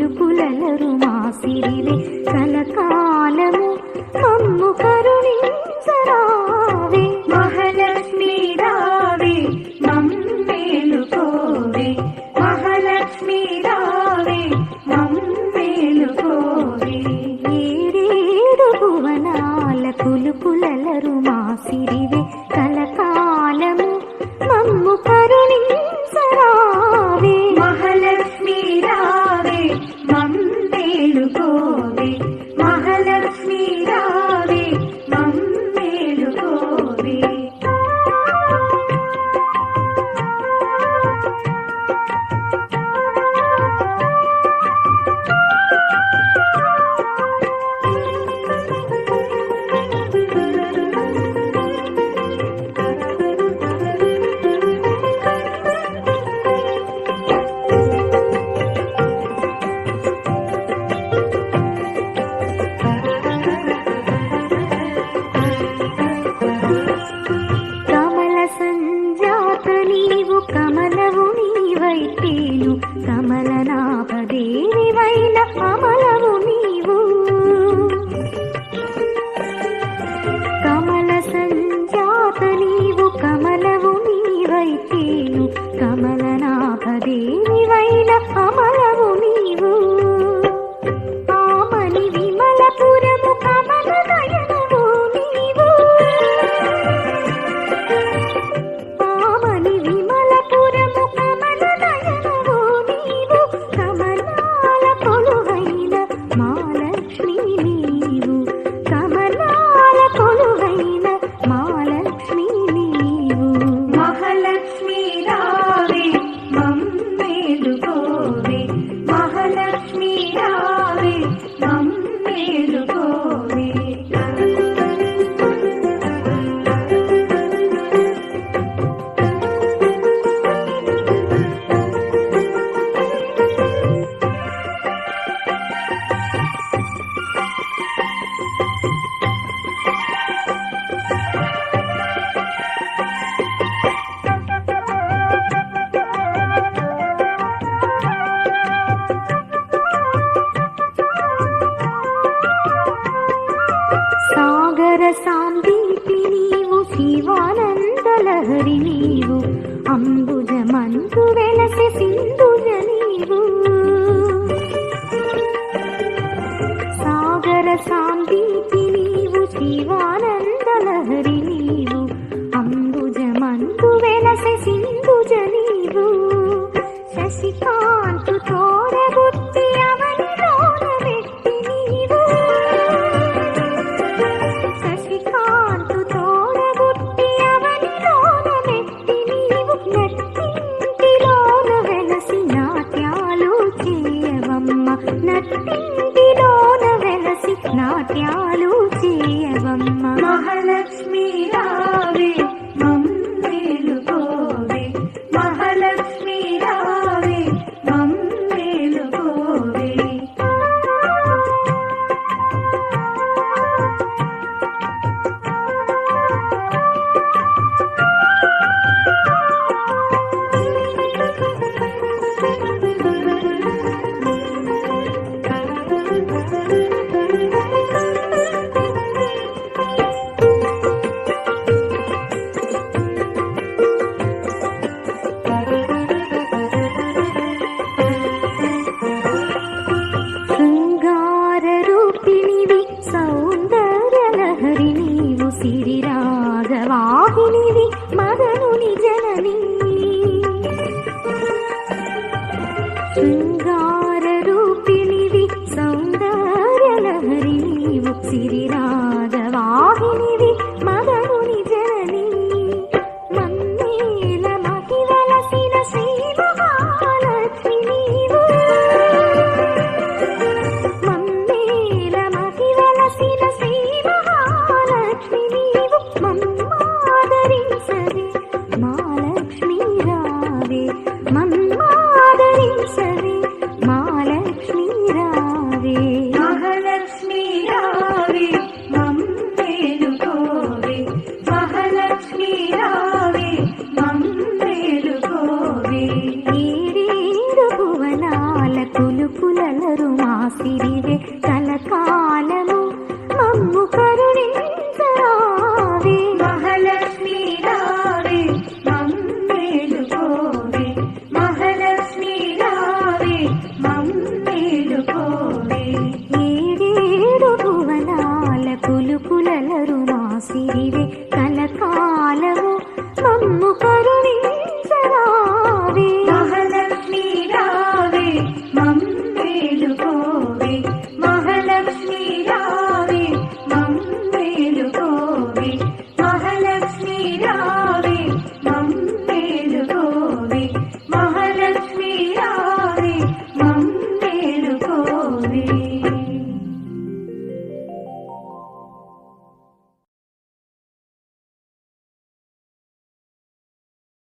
కులుకులలరు మా సిరివే కలకాలము మమ్ము కరుణించరావే. మహాలక్ష్మి రావే మమ్మేలుకోవే, మహాలక్ష్మి రావే మమ్మేలుకోవే. ఏడేడు భువనాల కులుకులలరు మా సిరివే కలకాలము మమ్ము కరుణించరావే. మహాలక్ష్మి రావే మమ్మేలుకోవే, మహాలక్ష్మి రావే మమ్మేలుకోవే. కమలవు నీవైతేను కమలనాభదేవివైన అమలవు నీవు. కమల సంజాత నీవు కమలవు నీవైతేను కమలనాభదేవివైన అమలవు నీవు. ఆమని విమలపురము కమల నయనవు నీవు. సాగర సాందీపి నీవు శివానందలహరి నీవు అంబుజమందు వెలసె సింధుజ నీవు. సాగర సాందీపి నీవు శివానందలహరి నీవు అంబుజమందు వెలసె సింధుజ నీవు. శశికాంతు తోడబుట్టి అవనిలోన వెట్టి నీవు. శశికాంతు తోడబుట్టి అవనిలోన వెట్టి నీవు. నట్టింటిలోన వెలసి నాట్యాలు చేయవమ్మ, నట్టింటిలోన వెలసి నాట్యాలు చేయవమ్మ. మహాలక్ష్మి రావే మమ్మేలుకోవే, మహాలక్ష్మి రావే మమ్మేలుకోవే. సౌందర్యలహరి నీవు సిరి రాగవాహినివి మదనుని జనని. శృంగార రూపిణివి సౌందర్యలహరి నీవు సిరి రాగవాహినివి మదనుని జనని. మన్నేల మహిళలసిన శ్రీ మహాలక్ష్మి నీవు. శ్రీ మహాలక్ష్మి నీవు మమ్మాదరించవే, మహాలక్ష్మి రావే మమ్మాదరించవే, మహాలక్ష్మి రావే. మహాలక్ష్మి రావే మమ్మేలుకోవే, మహాలక్ష్మి రావే మమ్మేలుకోవే. ఏడేడు భువనాల కులుకులల పులుకులలరు మా సిరివే కలకాలము మమ్ము కరుణించరావే మహాలక్ష్మి రావే మమ్మేలుకోవే మహాలక్ష్మి రావే మమ్మేలుకోవే ఏడేడు భువనాల పులుకులలరు మా సిరివే కలకాలము మమ్ము కరుణించరావే